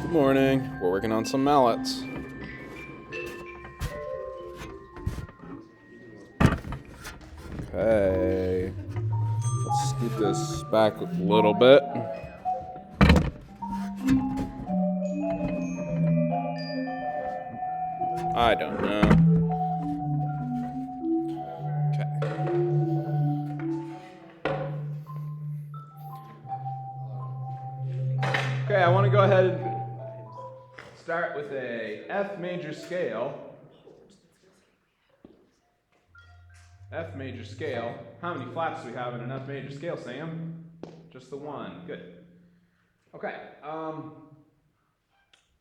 Good morning. We're working on some mallets. Okay. Let's scoot this back a little bit. I don't know. Okay, I want to go ahead and start with a F major scale. F major scale. How many flats do we have in an F major scale, Sam? Just the one. Good. Okay.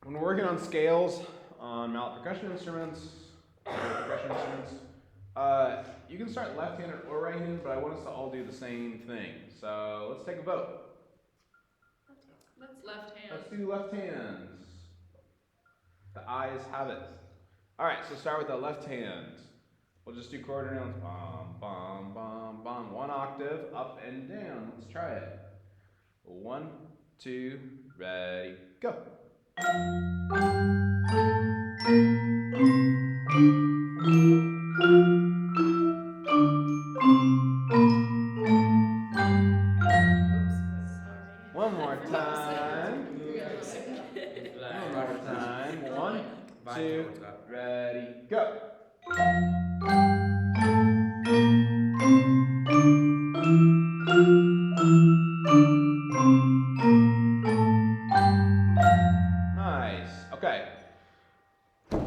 When we're working on scales on mallet percussion instruments, you can start left-handed or right-handed, but I want us to all do the same thing. So let's take a vote. That's left hand. Let's do left hands. The ayes have it. All right, so start with the left hand. We'll just do quarter notes. Bum, bum, bum, bum. One octave, up and down. Let's try it. 1, 2, ready, go. One more time. One more time. 1, 2, ready, go. Nice. Okay.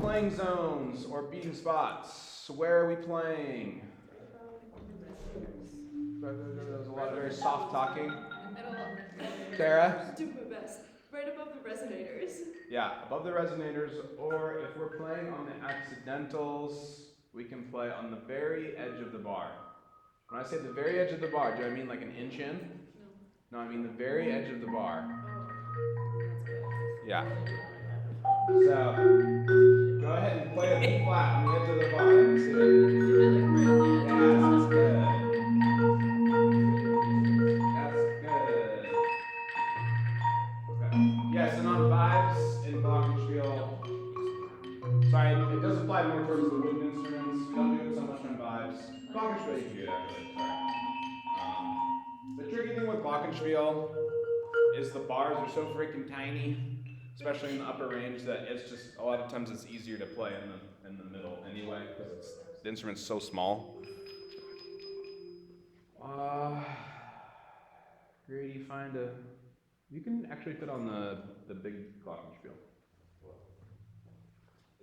Playing zones or beating spots. Where are we playing? There's a lot of very soft talking. Tara? Do my best. Right above the resonators. Yeah, above the resonators, or if we're playing on the accidentals, we can play on the very edge of the bar. When I say the very edge of the bar, do I mean like an inch in? No, I mean the very edge of the bar. Yeah. So, go ahead and play a B flat on the edge of the bar. Let me see it. Yeah, that's good. That's good. Okay. Yes, and on vibes in glockenspiel, sorry, it does apply more towards the wooden instruments. We don't do it so much on vibes. Glockenspiel you can do it actually, sorry. The tricky thing with glockenspiel is the bars are so freaking tiny, especially in the upper range, that it's just a lot of times it's easier to play in the middle anyway because the instrument's so small. Grady, find a. You can actually fit on the big glockenspiel.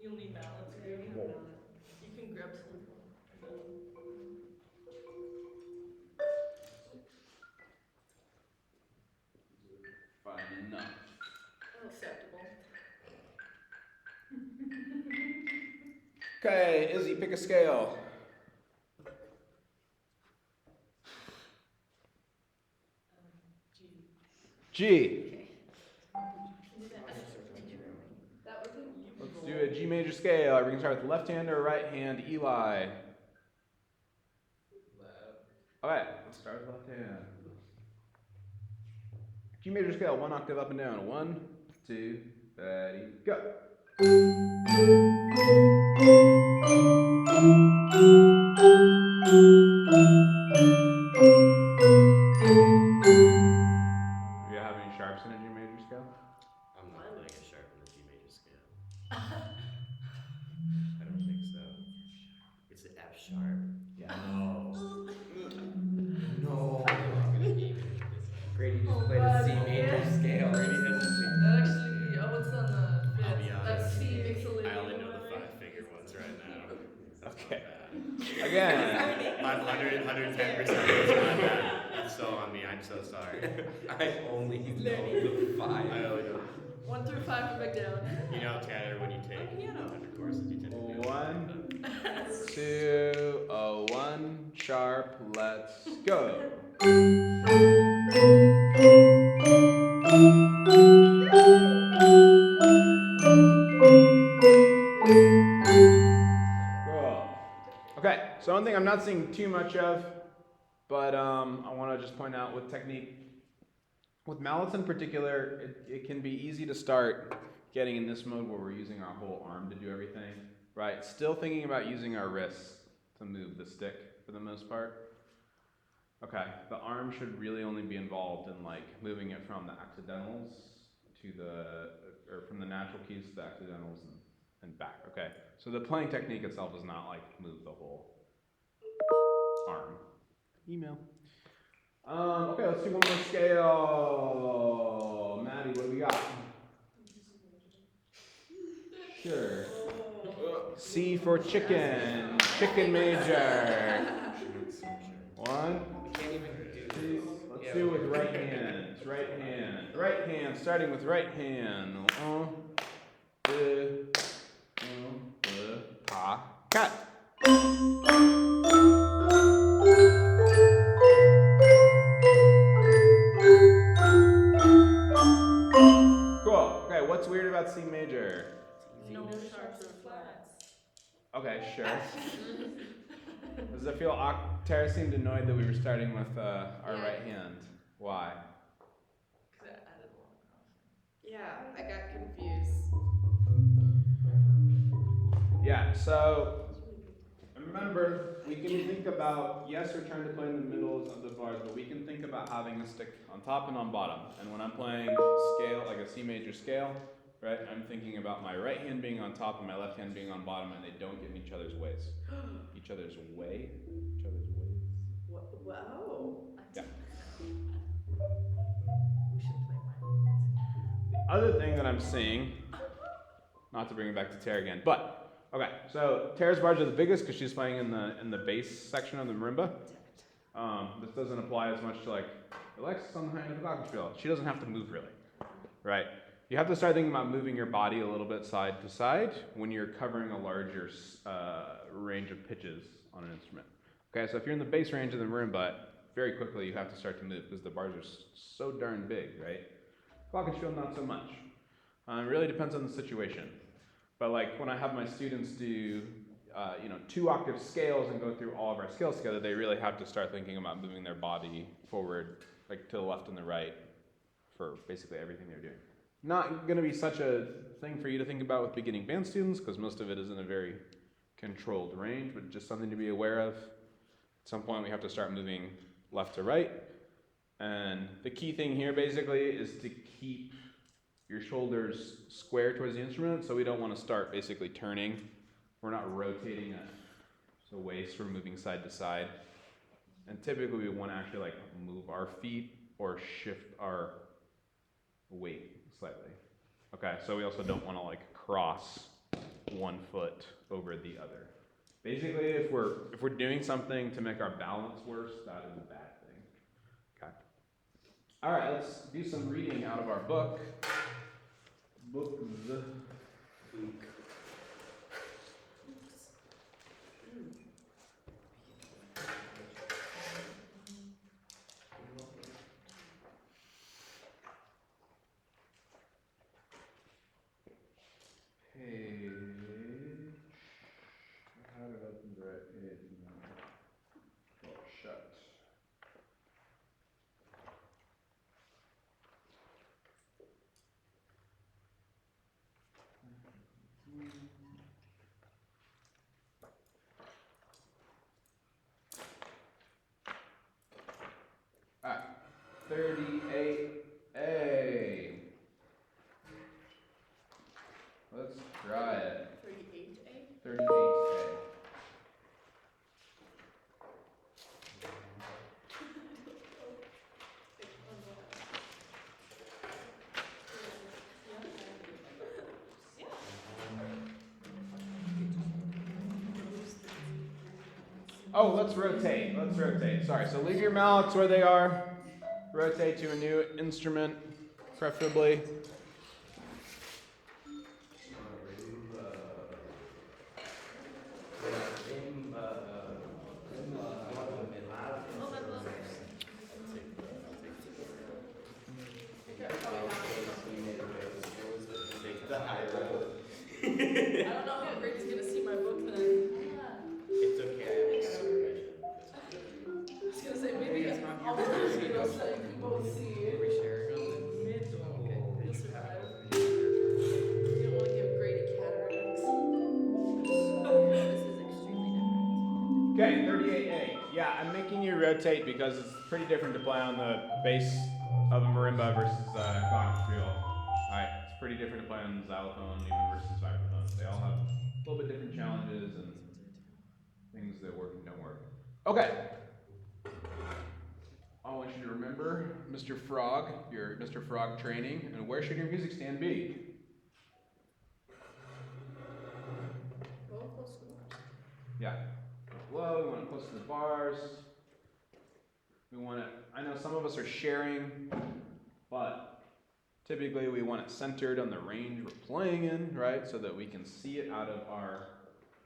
You'll need mallets, Grady. You can grab some. Fine enough. Acceptable. Okay, Izzy, pick a scale. G. Let's do a G major scale. Are we going to start with the left hand or right hand? Eli. Alright, let's start with left hand. G major scale, one octave up and down. 1, 2, ready, go. Do you have any sharps in a G major scale? I'm not playing a sharp in the G major scale. I don't think so. It's an F sharp. Yeah. No. Grady just played a C major scale. That actually, what's on the fifth? I'll be honest. That's C mixolydian. I only know the 5-finger ones right now. That's Okay. not bad. Again. My 110% is not bad. That's so on me. I'm so sorry. I only know the 5. I only know. 1 through 5 for back down. You know, Tanner, when you take 100 courses, you tend to do 1, 2, 1 sharp, let's go. Cool. Okay, so one thing I'm not seeing too much of, but I want to just point out with technique, With mallets in particular, it can be easy to start getting in this mode where we're using our whole arm to do everything, right? Still thinking about using our wrists to move the stick for the most part. Okay, the arm should really only be involved in like moving it from the accidentals to or from the natural keys to the accidentals and back. Okay, so the playing technique itself is not like move the whole arm. Email. Okay, let's do one more scale. Maddie, what do we got? Sure. C for chicken. Chicken major. One. We can't even do Two. this. Let's Yeah, do it we with can. right hands. Right hand. Right hand. Starting with right hand. Pa. Cut. Cool. Okay, what's weird about C major? No sharps or flats. Okay, sure. Does it feel awkward? Tara seemed annoyed that we were starting with our right hand. Why? Because it added a long crossing. Yeah, I got confused. Yeah, so remember, we can think about, yes, we're trying to play in the middles of the bars, but we can think about having a stick on top and on bottom. And when I'm playing scale, like a C major scale, right, I'm thinking about my right hand being on top and my left hand being on bottom, and they don't get in each other's ways. Each other's way? Each other's ways? Whoa. Yeah. We should play mine. The other thing that I'm seeing, not to bring it back to Tara again, but okay, so Tara's bars are the biggest because she's playing in the bass section of the marimba. This doesn't apply as much to like Alexis on the high end of the glockenspiel. She doesn't have to move really, right? You have to start thinking about moving your body a little bit side to side when you're covering a larger range of pitches on an instrument. Okay, so if you're in the bass range of the marimba, very quickly you have to start to move because the bars are so darn big, right? Glockenspiel, not so much. It really depends on the situation. But like when I have my students do, 2-octave scales and go through all of our scales together, they really have to start thinking about moving their body forward, like to the left and the right, for basically everything they're doing. Not going to be such a thing for you to think about with beginning band students, because most of it is in a very controlled range, but just something to be aware of. At some point, we have to start moving left to right. And the key thing here basically is to keep your shoulders square towards the instrument, so we don't want to start basically turning. We're not rotating it. So waist, we're moving side to side. And typically we want to actually like move our feet or shift our weight slightly. Okay, so we also don't want to like cross one foot over the other. Basically, if we're doing something to make our balance worse, that is a bad thing. Okay. All right, let's do some reading out of our book. Books. Page. I have it open the right page now. Oh, shut. Alright, 38A. Let's try it. 38A? 38A. Oh, let's rotate. Let's rotate. Sorry. So leave your mallets where they are. Rotate to a new instrument, preferably. I don't know how Greg's gonna see my book then. It's okay, I have supervision. I was gonna say maybe I'll put it so you can both see. We share. I'm making you rotate because it's pretty different to play on the bass of a marimba versus glockenspiel. Alright, it's pretty different to play on xylophone even versus vibraphone. They all have a little bit different challenges and things that work and don't work. Okay. I want you to remember Mr. Frog, your Mr. Frog training, and where should your music stand be? Roll close to the bars. Yeah. Low, we want it close to the bars. We want it, I know some of us are sharing, but typically we want it centered on the range we're playing in, right? So that we can see it out of our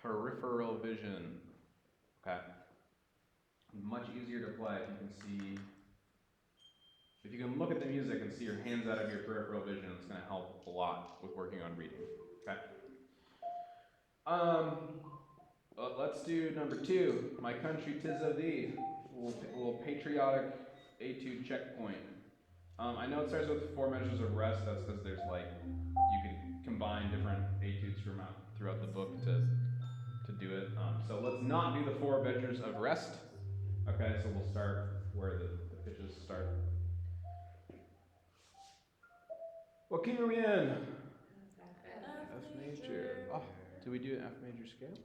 peripheral vision. Okay. Much easier to play if you can see, if you can look at the music and see your hands out of your peripheral vision, it's going to help a lot with working on reading. Okay. Let's do number 2. My country 'tis of thee. A little patriotic etude checkpoint. I know it starts with 4 measures of rest. That's because there's like you can combine different etudes throughout the book to do it. So let's not do the 4 measures of rest. Okay, so we'll start where the pitches start. What key are we in? F major. Oh, did we do an F major scale?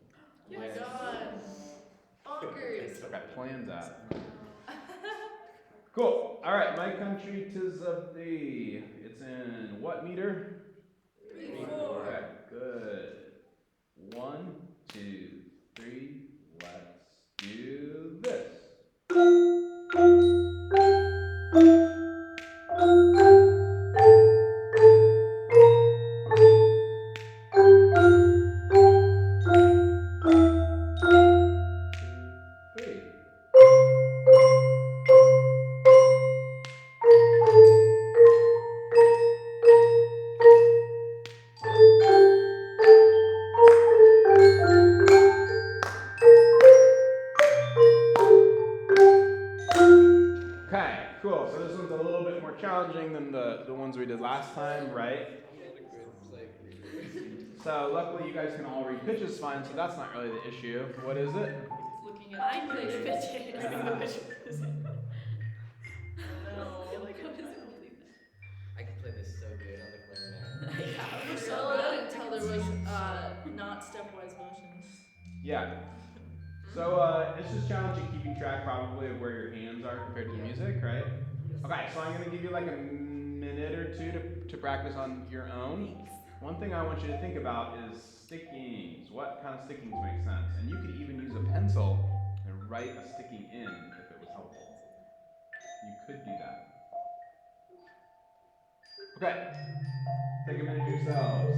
Oh my god. Bonkers. Okay, plan that. Cool. All right, my country 'tis of thee. It's in what meter? 3/4. Okay, good. 1, 2, 3. Let's do this. Okay, cool. So this one's a little bit more challenging than the ones we did last time, right? So luckily you guys can all read pitches fine, so that's not really the issue. What is it? Looking at I play the pitches. I think the pitch was it. No. I feel like I wasn't holding I could play this so good on the clarinet. that. Yeah, so I didn't tell there was not stepwise motions. Yeah. So it's just challenging keeping track probably of where your hands are compared to the music, right? Okay, so I'm gonna give you like a minute or 2 to practice on your own. One thing I want you to think about is stickings. What kind of stickings make sense? And you could even use a pencil and write a sticking in if it was helpful. You could do that. Okay, take a minute yourselves.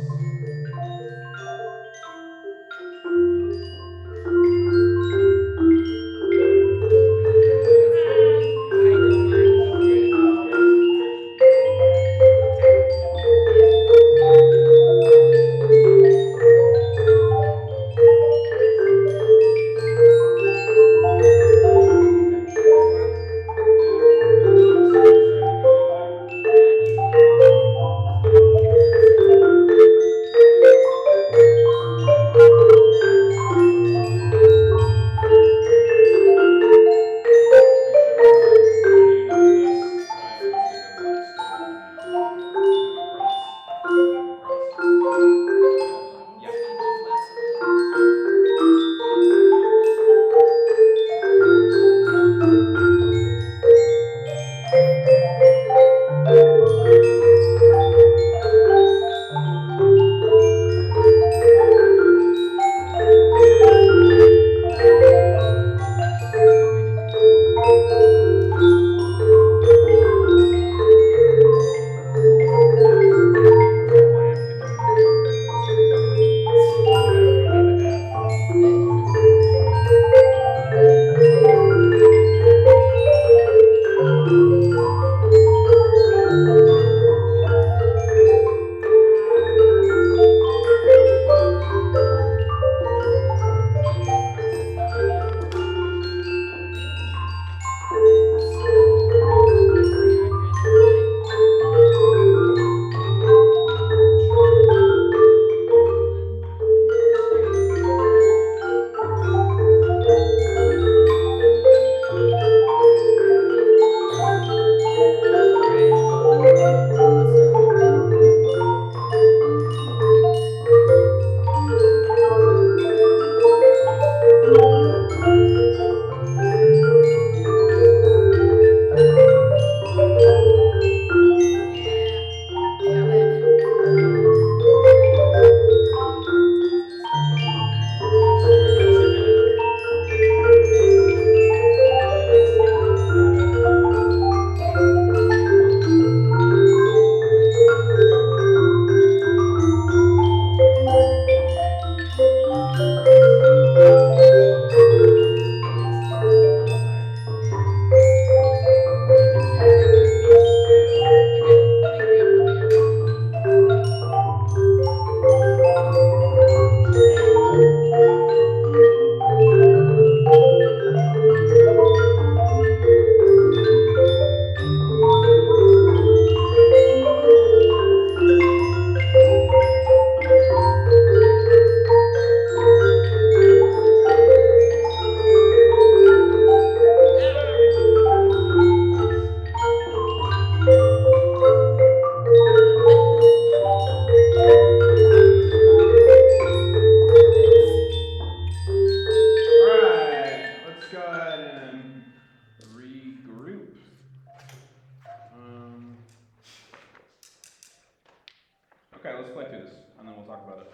let's play through this, and then we'll talk about it.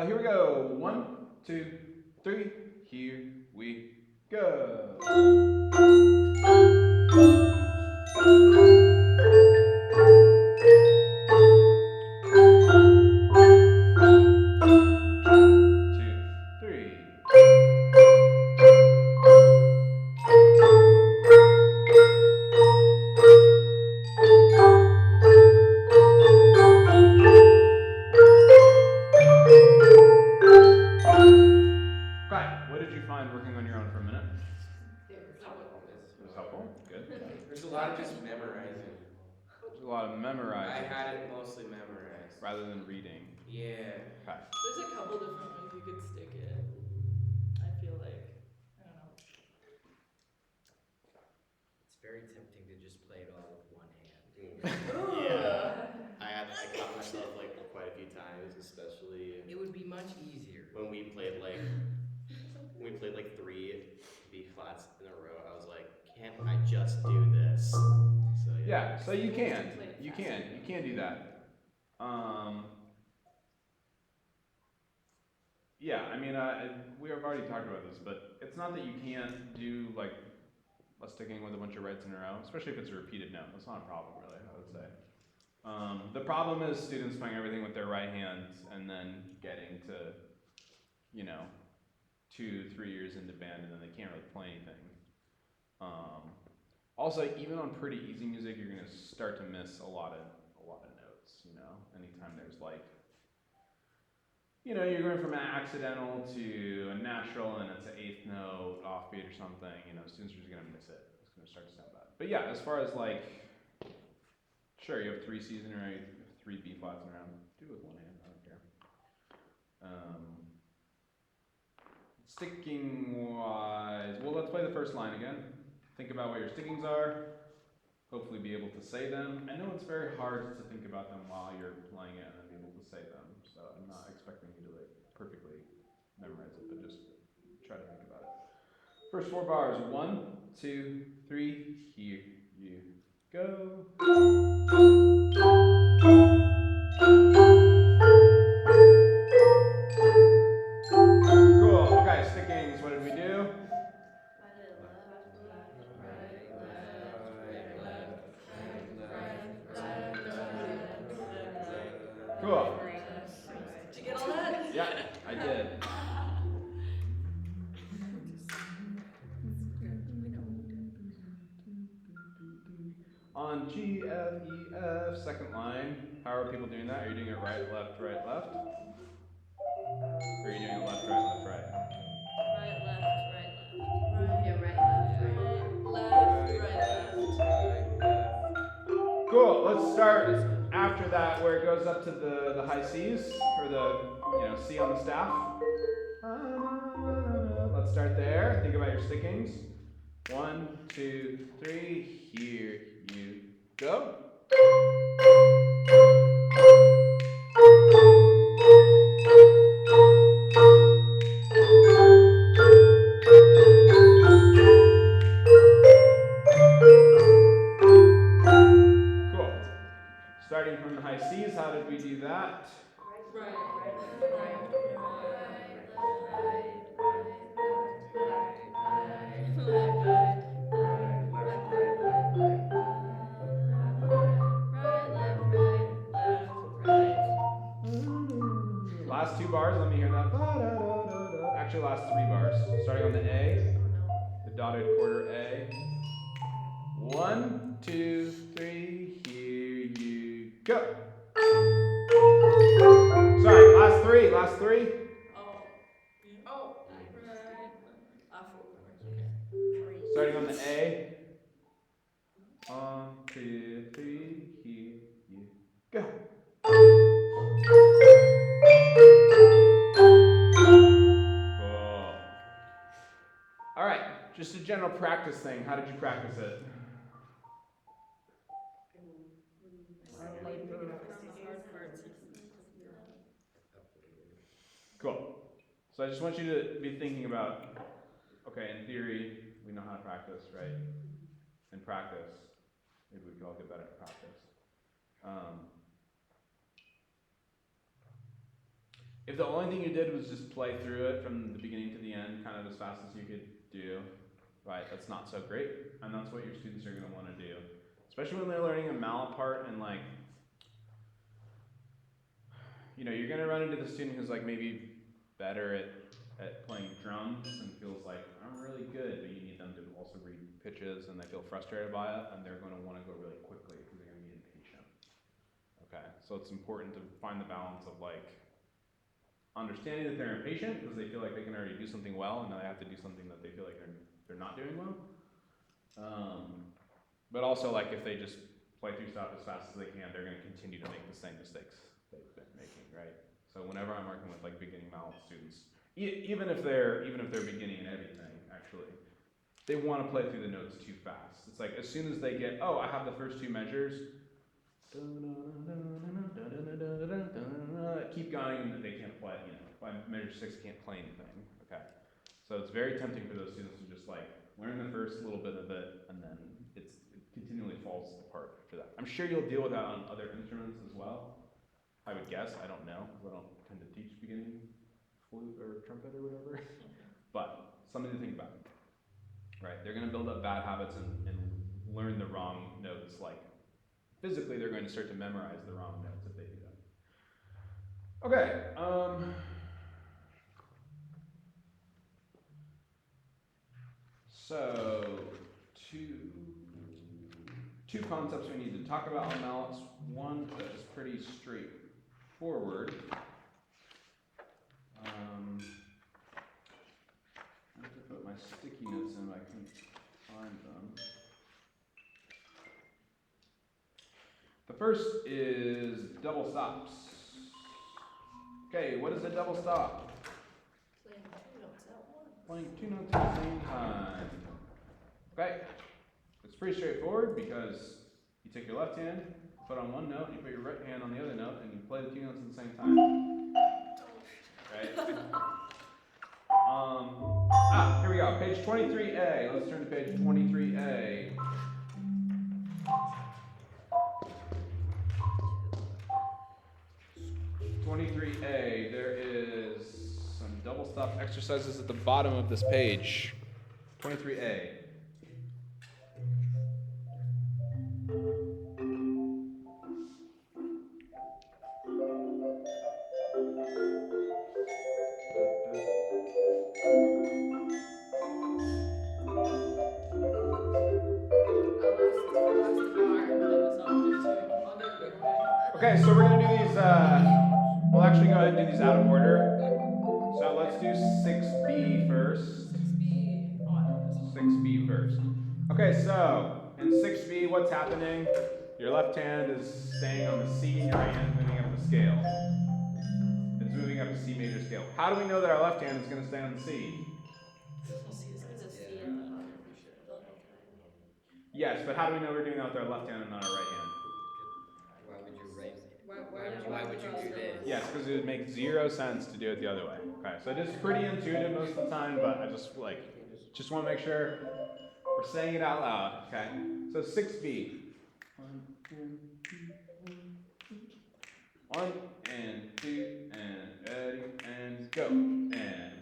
Here we go. 1, 2, 3. Here we go. Working on your own for a minute. It was helpful. Good. There's a lot of just memorizing. There's a lot of memorizing. I had it mostly memorized. Rather than reading. Yeah. Okay. There's a couple different ways you could stick it. I feel like. I don't know. It's very tempting to just play it all with one hand. Yeah. I caught myself like quite a few times, especially It would be much easier. when we played like 3 B flats in a row. I was like, can't I just do this? So yeah. So you can do that. Yeah, I mean, we have already talked about this, but it's not that you can't do like a sticking with a bunch of reds in a row, especially if it's a repeated note. That's not a problem, really, I would say. The problem is students playing everything with their right hand and then getting to, 2-3 years into band and then they can't really play anything. Also, even on pretty easy music, you're gonna start to miss a lot of notes. Anytime there's like, you're going from an accidental to a natural and it's an eighth note offbeat or something. Students are just gonna miss it. It's gonna start to sound bad. But yeah, as far as like, sure, you have 3 C's in a row, you have 3 B flats in a row. Do it with one hand. I don't care. Sticking wise, well, let's play the first line again. Think about what your stickings are. Hopefully be able to say them. I know it's very hard to think about them while you're playing it and then be able to say them. So I'm not expecting you to like perfectly memorize it, but just try to think about it. First 4 bars. 1, 2, 3. Here you go. Cool. Okay, stickings. What did we do? Cool. Did you get all that? Yeah, I did. On G, F, E, F, second line, how are people doing that? Are you doing it right, left, right, left? Or are you doing it left, right, left, right? Right, left, right, left. Right, Yeah, right, left, right, left. Cool, let's start after that where it goes up to the high C's, or the, C on the staff. Let's start there. Think about your stickings. 1, 2, 3. Here you go. Cool. Starting from the high C's, how did we do that? Right, Last 2 bars, let me hear that. Actually, last 3 bars. Starting on the A, the dotted quarter A. 1, 2, 3, here you go. Sorry, last 3. Oh. Starting on the A. 1, 2, 3, here you go. Cool. All right, just a general practice thing. How did you practice it? Cool. So I just want you to be thinking about, okay, in theory, we know how to practice, right? In practice, maybe we could all get better at practice. If the only thing you did was just play through it from the beginning to the end, kind of as fast as you could do, right, that's not so great, and that's what your students are going to want to do. Especially when they're learning a mallet part, and like, you know, you're going to run into the student who's like maybe better at playing drums and feels like, I'm really good, but you need them to also read pitches, and they feel frustrated by it, and they're going to want to go really quickly because they're going to be impatient. Okay, so it's important to find the balance of like, understanding that they're impatient because they feel like they can already do something well, and now they have to do something that they feel like they're not doing well. But also, like, if they just play through stuff as fast as they can, they're going to continue to make the same mistakes they've been making, right? So whenever I'm working with like beginning mallet students, even if they're beginning in everything, actually, they want to play through the notes too fast. It's like as soon as they get, oh, I have the first two measures. Keep going, and they can't play, you know, by measure 6 can't play anything, okay? So it's very tempting for those students to just like learn the first little bit of it, and then it continually falls apart after that. I'm sure you'll deal with that on other instruments as well. I would guess, I don't know, because I don't tend to teach beginning flute or trumpet or whatever, but something to think about, right? They're gonna build up bad habits and learn the wrong notes, like physically, they're going to start to memorize the wrong notes if they do that. Okay. So two concepts we need to talk about on mallets. One that is pretty straightforward. I have to put my sticky notes in, but I can't find them. The first is double stops. Okay, what is a double stop? Playing two notes at the same time. Okay, it's pretty straightforward because you take your left hand, put on one note, and you put your right hand on the other note, and you play the two notes at the same time. Right? Here we go. Page 23A. Let's turn to page 23A. There is some double stop exercises at the bottom of this page. 23A. Okay, so we're going to do these, we'll actually go ahead and do these out of order. So let's do 6B first. 6B first. Okay, so in 6B, what's happening? Your left hand is staying on the C, and your right hand is moving up the scale. It's moving up the C major scale. How do we know that our left hand is going to stay on the C? Yes, but how do we know we're doing that with our left hand and not our right hand? Why would you do this? Yes, because it would make 0 sense to do it the other way. Okay, so it is pretty intuitive most of the time, but I just want to make sure we're saying it out loud. Okay, so 6B. 1 and 2 and ready and go and.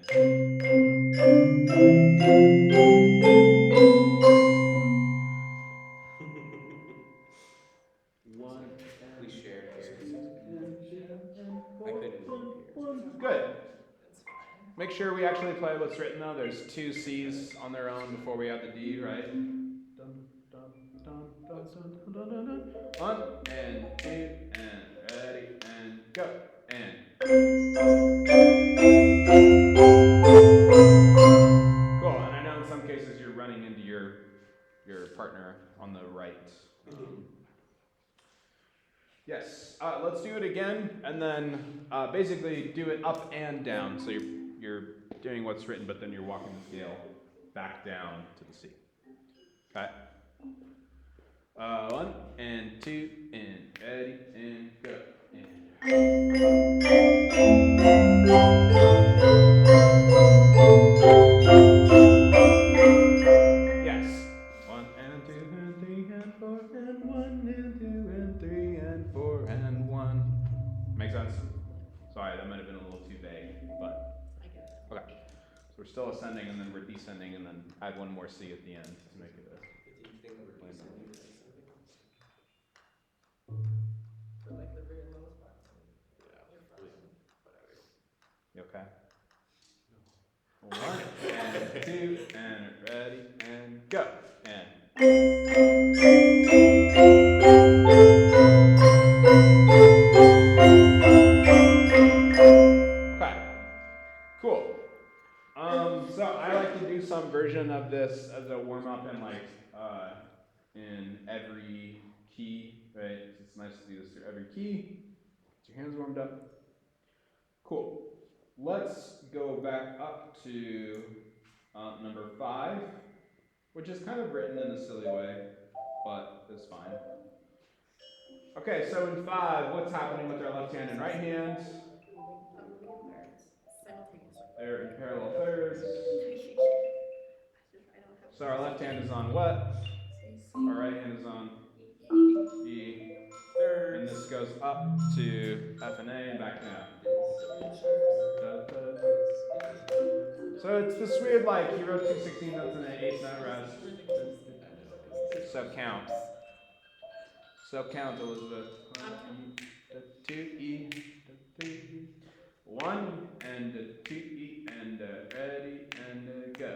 Good. Make sure we actually play what's written though. There's 2 C's on their own before we add the D, right? 1 and 2 and ready and go and. Cool. And I know in some cases you're running into your partner on the right. Yes, let's do it again, and then basically do it up and down. So you're doing what's written, but then you're walking the scale back down to the C. Okay. 1 and 2 and ready and go. And. we're still ascending and then we're descending and then add one more C at the end to make it a. Do you think that we're descending or ascending? For like the very low spots. Yeah, You're please, fine. whatever. You okay? 1 and 2 and ready and go. And. Okay. Cool. So I like to do some version of this as a warm up in in every key, right? It's nice to do this through every key. Get your hands warmed up. Cool. Let's go back up to number 5, which is kind of written in a silly way, but it's fine. Okay, so in 5, what's happening with our left hand and right hand? Moving in thirds simultaneously. They're in parallel thirds. I don't have. So our left hand is on what? C. Our right hand is on E. E. Thirds. And this goes up to F and A and back down. So it's this weird, like, he wrote 2 16 notes in an 8th note rest. So count. So count, Elizabeth. 2 E, 3 E. 1 and 2 E and ready and go.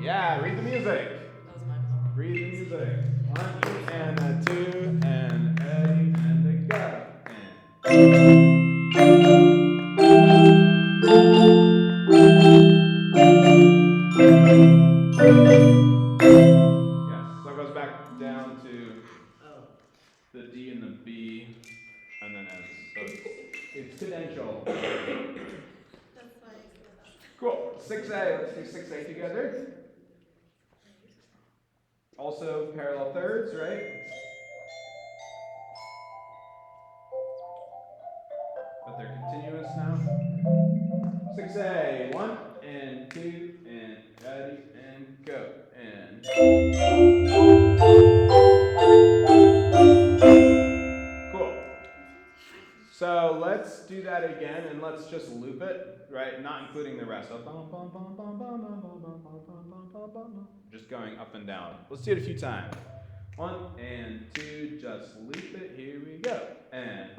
Yeah, read the music. That was my fault. Read the music. 1 E and 2 and ready and go. Yes, so it goes back down to the D and the B, and then ends. So it's cadential. That's why I said that. Cool. 6A. Let's do 6A together. Also parallel thirds, right? But they're continuous now. 6A. 1 and 2 and ready and go. And. Cool. So let's do that again and let's just loop it, right? Not including the rest. So just going up and down. Let's do it a few times. 1 and 2, just loop it. Here we go. And.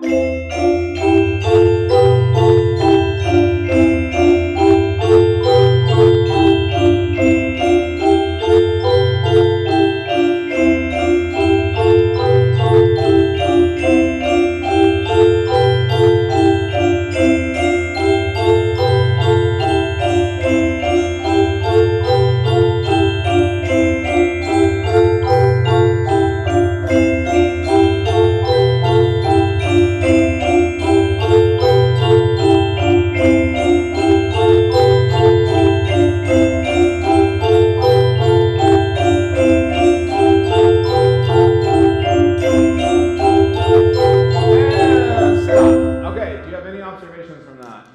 Okay, do you have any observations from that?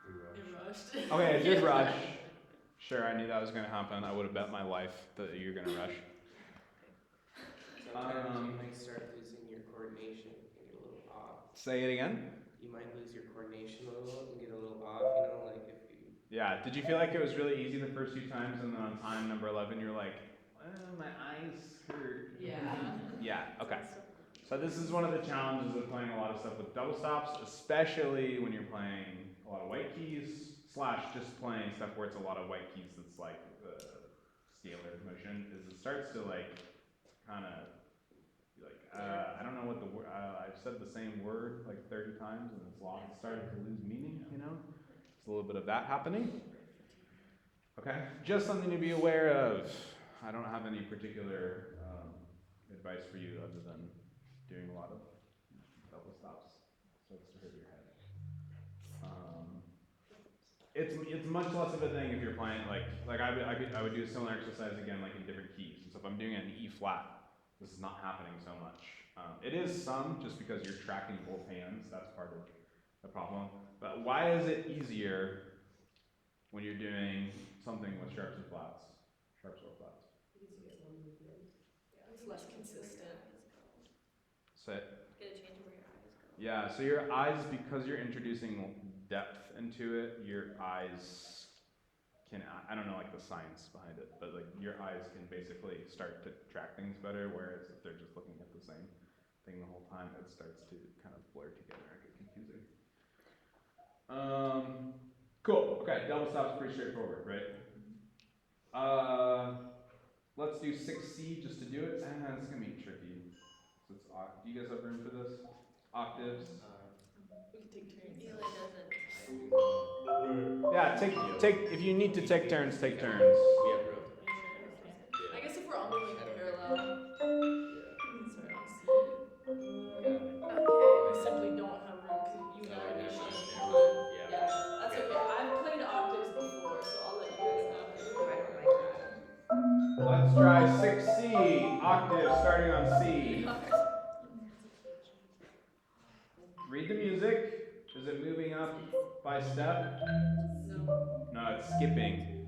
It rushed. Okay, it did rush. Sure, I knew that was going to happen. I would have bet my life that you're going to rush. Sometimes you might start losing your coordination and get a little off. Say it again. You might lose your coordination a little and get a little off, like if you... Yeah, did you feel like it was really easy the first few times and then on time number 11 you're like, my eyes hurt? Yeah. Yeah, okay. So this is one of the challenges of playing a lot of stuff with double stops, especially when you're playing a lot of white keys, / just playing stuff where it's a lot of white keys that's like scalar motion, is it starts to kind of I don't know what the word, I've said the same word like 30 times and it's lost, it started to lose meaning, It's a little bit of that happening. Okay, just something to be aware of. I don't have any particular advice for you other than doing a lot of double stops starts to hurt your head. It's much less of a thing if you're playing I would do a similar exercise again like in different keys. And so if I'm doing it in E flat, this is not happening so much. It is some just because you're tracking both hands. That's part of the problem. But why is it easier when you're doing something with sharps and flats? Sharps or flats? Because you get one movement. It's less consistent. Say. Get a change of where your eyes go. Yeah, so your eyes, because you're introducing depth into it, your eyes can, I don't know like the science behind it, but like your eyes can basically start to track things better, whereas if they're just looking at the same thing the whole time, it starts to kind of blur together and get confusing. Cool, okay, double stop's pretty straightforward, right? Let's do 6C just to do it. It's gonna be tricky. So it's, do you guys have room for this? Octaves? We could take turns. Eli doesn't. Yeah, take, if you need to take turns, take turns. We have room. Are you sure? Okay. Yeah. I guess if we're all moving I don't parallel, Yeah. we can start on C. Okay. We simply don't have room because you and I Oh, are never mind, sharing never one. mind. Yeah. Yeah, that's okay. I've played octaves before, so I'll let you guys have it. Oh my god. Let's try 6C, octave starting on C. Read the music. Is it moving up by step? No, it's skipping.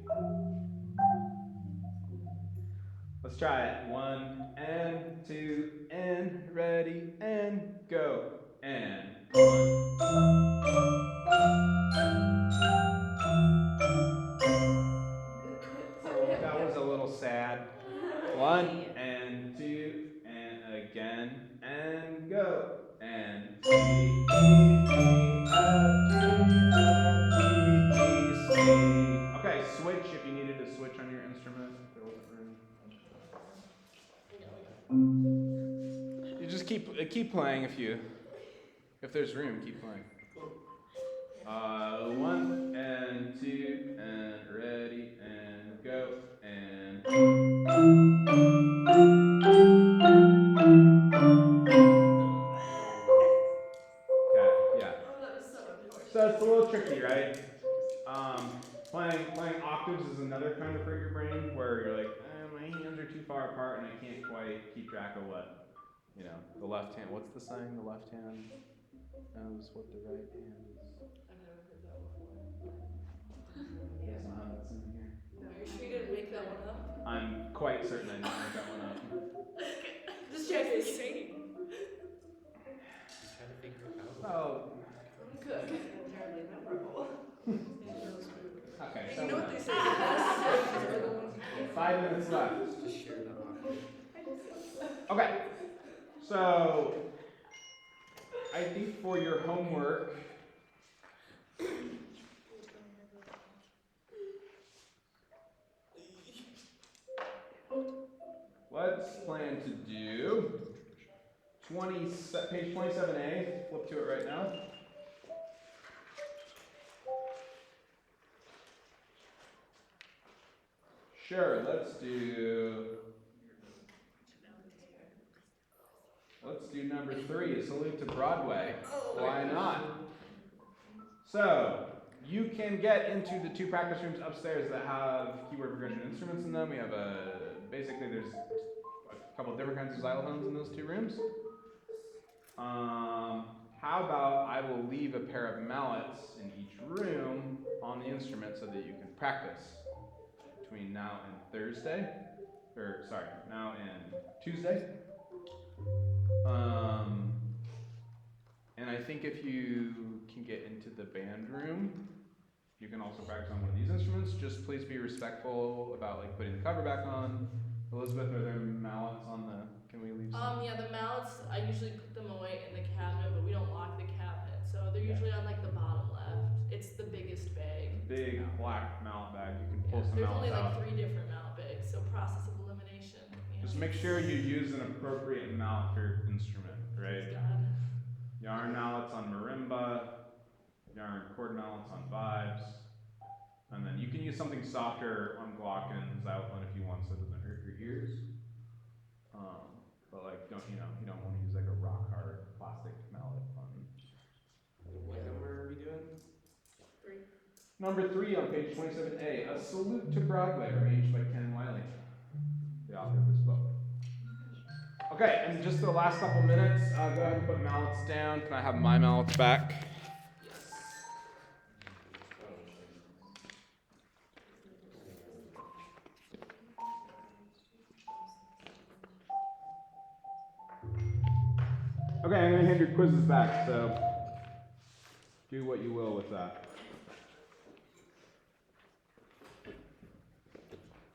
Let's try it. 1 and 2 and ready and go. And 1. That was a little sad. 1 and 2 and again and go. And C, E, F, G, C. Okay, switch if you needed to switch on your instrument. If there wasn't room. You just keep playing if there's room, keep playing. 1 and 2 and ready and go and. Okay, yeah. Oh, that was so unfortunate. So it's a little tricky, right? Playing octaves is another kind of for your brain where you're like, my hands are too far apart and I can't quite keep track of what, the left hand. What's the saying? The left hand knows what the right hand is. I've never heard that before. That's not how that's in here. Are you sure you didn't make that one up? I'm quite certain I didn't make that one up. Just checking. Trying to figure it out. Oh, Good. Terribly memorable. okay. You know what they say? so The best stories are the ones you can't 5 minutes left. Just share the octave. Okay, so I think for your homework, let's plan to do page 27A. Flip to it right now. Sure, let's do number 3, A Salute to Broadway. Why not? So, you can get into the 2 practice rooms upstairs that have keyboard progression instruments in them. We have basically there's a couple of different kinds of xylophones in those 2 rooms. How about I will leave a pair of mallets in each room on the instrument so that you can practice between now and Thursday. Now and Tuesday. And I think if you can get into the band room, you can also practice on one of these instruments. Just please be respectful about putting the cover back on. Elizabeth, are there mallets on the? Can we leave some? Yeah, the mallets, I usually put them away in the cabinet, but we don't lock the cabinet, so they're usually on the bottom left. It's the biggest bag. Big black mallet bag. You can pull some There's mallets only out. 3 different mallet bags, so process of elimination. Just make sure you use an appropriate mallet for your instrument, right? God. Yarn mallets on marimba, yarn cord mallets on vibes, and then you can use something softer on Glock and xylophone if you want, so it doesn't hurt your ears. But you don't want to use a rock hard plastic mallet on. What number are we doing? 3. Number 3 on page 27A, A Salute to Broadway, arranged by Ken Wylie, the author of this book. Okay, and just the last couple minutes, go ahead and put mallets down. Can I have my mallets back? Okay, I'm gonna hand your quizzes back, so do what you will with that.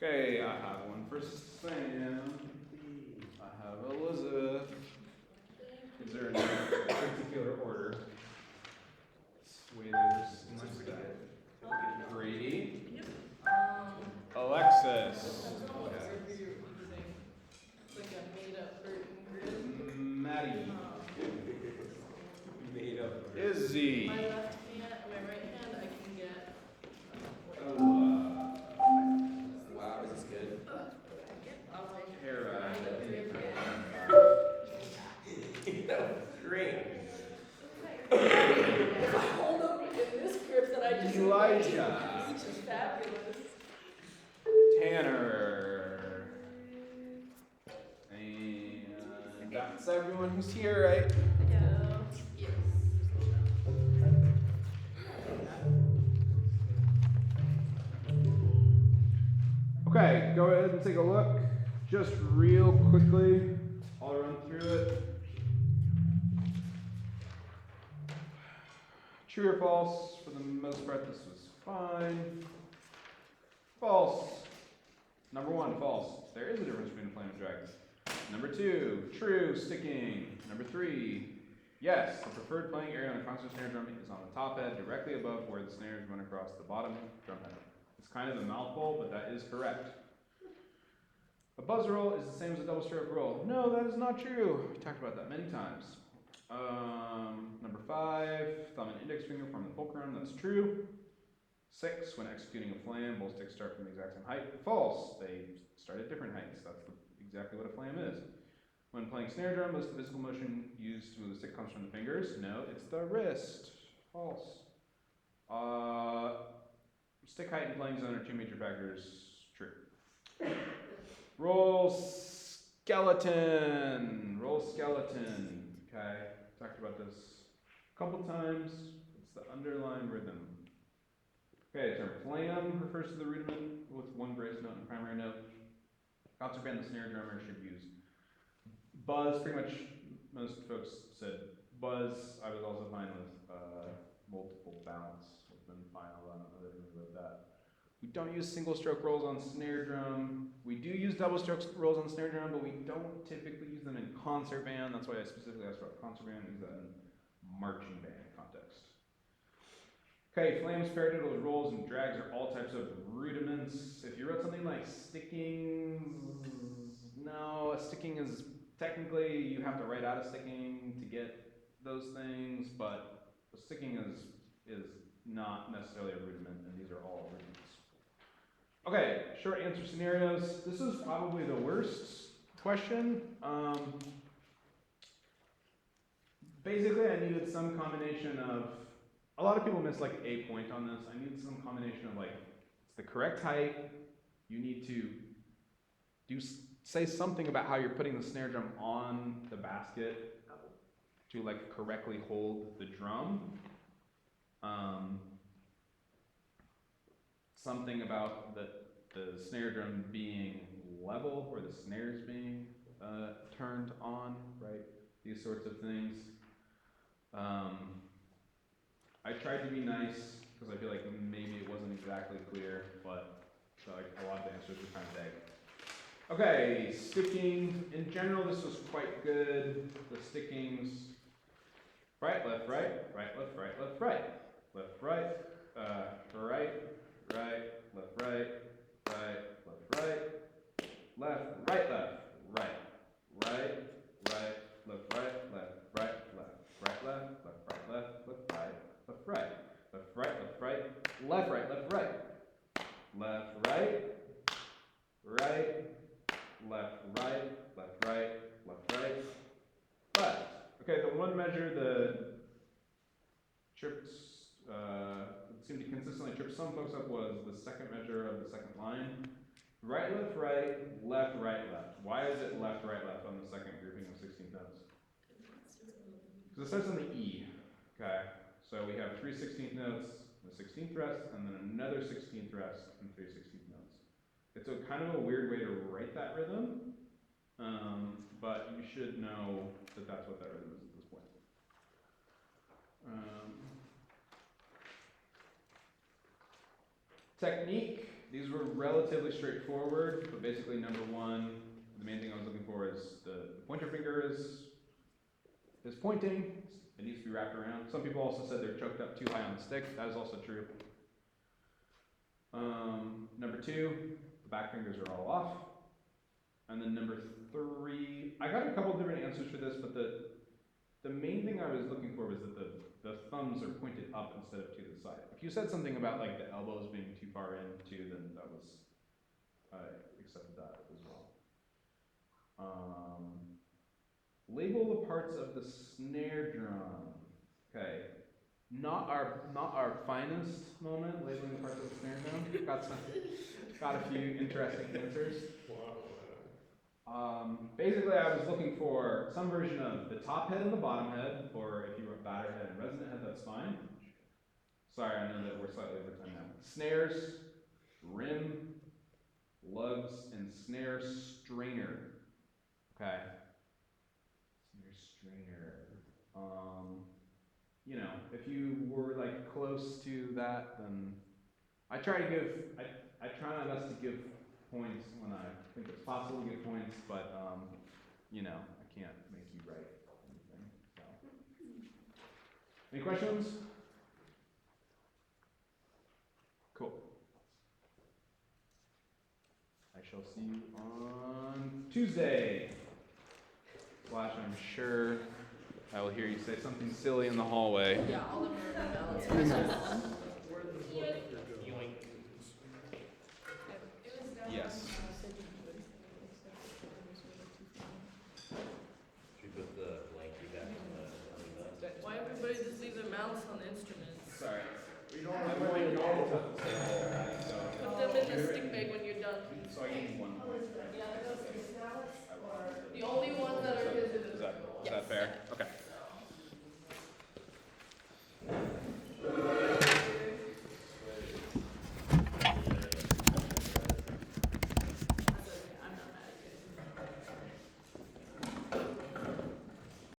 Okay, I have one for Sam. I have Elizabeth. Is there any particular order? Waiters in my stack. Grady. Alexis. Like a made up grid. Maddie. Made up. Izzy. My left hand, my right hand, I can get. Wow, is this good? I'll take Kara. That was great. If I hold up in this grip that I just Elijah. which is fabulous. Tanner. And that's everyone who's here, right? Yeah. Yes. Okay, go ahead and take a look. Just real quickly, I'll run through it. True or false? For the most part, this was fine. False. Number one, false. There is a difference between a flame and drag. Number two, true, sticking. Number three, yes, the preferred playing area on a concert snare drum is on the top head, directly above where the snares run across the bottom drum head. It's kind of a mouthful, but that is correct. A buzz roll is the same as a double stroke roll. No, that is not true. We talked about that many times. Number five, thumb and index finger form the fulcrum. That's true. 6, when executing a flam, both sticks start from the exact same height. False. They start at different heights. That's exactly what a flam is. When playing snare drum, most of the physical motion used to move the stick comes from the fingers. No, it's the wrist. False. Stick height and playing zone are two major factors. True. Roll skeleton. Roll skeleton. Okay, talked about this a couple times. It's the underlying rhythm. Okay, term flam refers to the rudiment with one brace note and primary note. Concert band, the snare drummer should use buzz. Pretty much most folks said buzz. I was also fine with multiple bounce. Would have been fine, although I don't know anything about that. We don't use single stroke rolls on snare drum. We do use double stroke rolls on snare drum, but we don't typically use them in concert band. That's why I specifically asked about concert band. We use that in marching band context. Okay, flams, paradiddles, rolls, and drags are all types of rudiments. If you wrote something like sticking, no, a sticking is technically you have to write out a sticking to get those things, but a sticking is not necessarily a rudiment, and these are all rudiments. Okay, short answer scenarios. This is probably the worst question. Basically, I needed some combination of. A lot of people miss like a point on this. I need some combination of like, it's the correct height. You need to say something about how you're putting the snare drum on the basket to like correctly hold the drum. Something about the snare drum being level or the snares being turned on, right? These sorts of things. I tried to be nice because I feel like maybe it wasn't exactly clear, but so like a lot of the answers were kind of vague. Okay, sticking. In general, this was quite good. The stickings, right, left, right, right, left, right, left, right, left, right, right, right, left, right, right, left, right, left, right, left, right, right, right, left, right, left, right, left, right, left, left, right, left, left, right. Left, right, left, right, left, right, left, right, left, right, left, right, right, left, right, left, right, left, right, left. Okay, the one measure the trips seemed to consistently trip some folks up was the second measure of the second line. Right, left, right, left, right, left. Why is it left, right, left on the second grouping of 16 notes? Because it starts on the E. Okay. So we have 3 16th notes, a 16th rest, and then another 16th rest, and 3 16th notes. It's a kind of a weird way to write that rhythm. but you should know that that's what that rhythm is at this point. Technique, these were relatively straightforward, but basically number one, the main thing I was looking for is the pointer finger is pointing. It needs to be wrapped around. Some people also said they're choked up too high on the stick. That is also true. Number two, the back fingers are all off. And then number three, I got a couple different answers for this, but the main thing I was looking for was that the thumbs are pointed up instead of to the side. If you said something about like the elbows being too far in too, then that was, I accepted that as well. Label the parts of the snare drum. Okay, not our finest moment, labeling the parts of the snare drum. Got a few interesting answers. Basically, I was looking for some version of the top head and the bottom head, or if you wrote batter head and resonant head, that's fine. Sorry, I know that we're slightly over time now. Snares, rim, lugs, and snare strainer. Okay. Snare strainer. You know, if you were like close to that, then I try my best to give points when I think it's possible to give points, but you know, I can't make you write anything. So. Any questions? Cool. I shall see you on Tuesday. Slash, I'm sure I will hear you say something silly in the hallway. Yeah, all the murder ballots.